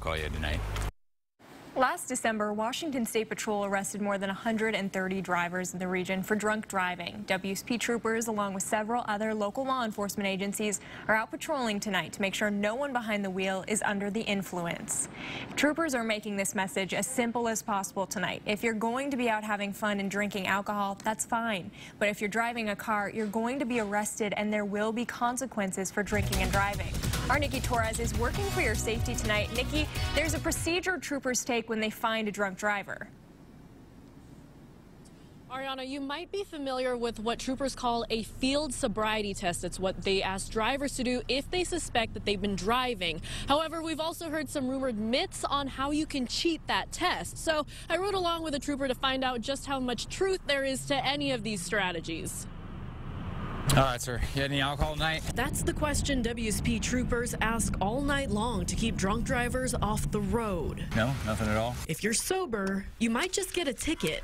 call you tonight. Last December, Washington State Patrol arrested more than 130 drivers in the region for drunk driving. WSP troopers, along with several other local law enforcement agencies, are out patrolling tonight to make sure no one behind the wheel is under the influence. Troopers are making this message as simple as possible tonight. If you're going to be out having fun and drinking alcohol, that's fine. But if you're driving a car, you're going to be arrested and there will be consequences for drinking and driving. Our Nikki Torres is working for your safety tonight. Nikki, there's a procedure troopers take when they find a drunk driver. Ariana, you might be familiar with what troopers call a field sobriety test. It's what they ask drivers to do if they suspect that they've been driving. However, we've also heard some rumored myths on how you can cheat that test. So I rode along with a trooper to find out just how much truth there is to any of these strategies. All right, sir. You had any alcohol tonight? That's the question WSP troopers ask all night long to keep drunk drivers off the road. No, nothing at all. If you're sober, you might just get a ticket.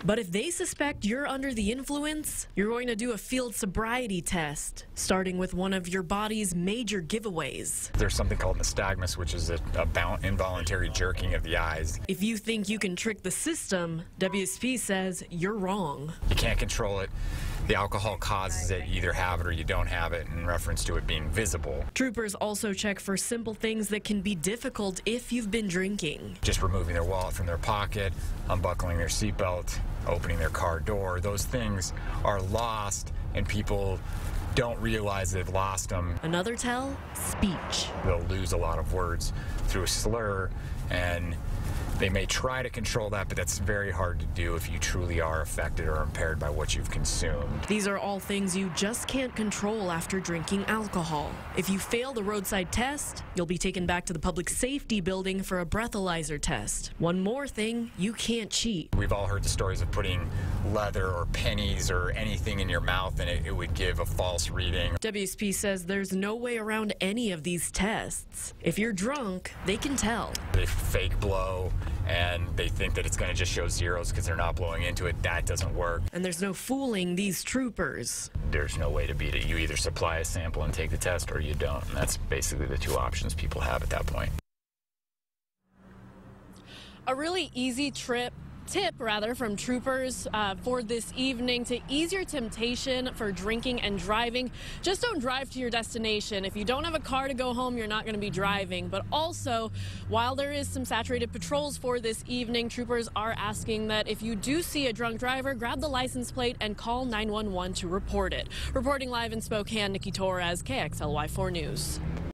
But if they suspect you're under the influence, you're going to do a field sobriety test, starting with one of your body's major giveaways. There's something called nystagmus, which is an involuntary jerking of the eyes. If you think you can trick the system, WSP says you're wrong. You can't control it. The alcohol causes it. You either have it or you don't have it, in reference to it being visible. Troopers also check for simple things that can be difficult if you've been drinking. Just removing their wallet from their pocket, unbuckling their seatbelt, opening their car door. Those things are lost, and people don't realize they've lost them. Another tell? Speech. They'll lose a lot of words through a slur, and they may try to control that, but that's very hard to do if you truly are affected or impaired by what you've consumed. These are all things you just can't control after drinking alcohol. If you fail the roadside test, you'll be taken back to the public safety building for a breathalyzer test. One more thing, you can't cheat. We've all heard the stories of putting leather or pennies or anything in your mouth and it would give a false reading. WSP says there's no way around any of these tests. If you're drunk, they can tell. They fake blow and they think that it's going to just show zeros because they're not blowing into it. That doesn't work. And there's no fooling these troopers. There's no way to beat it. You either supply a sample and take the test or you don't. And that's basically the two options people have at that point. A really easy tip from troopers for this evening to ease your temptation for drinking and driving. Just don't drive to your destination. If you don't have a car to go home, you're not going to be driving. But also, while there is some saturated patrols for this evening, troopers are asking that if you do see a drunk driver, grab the license plate and call 911 to report it. Reporting live in Spokane, Nikki Torres, KXLY 4 News.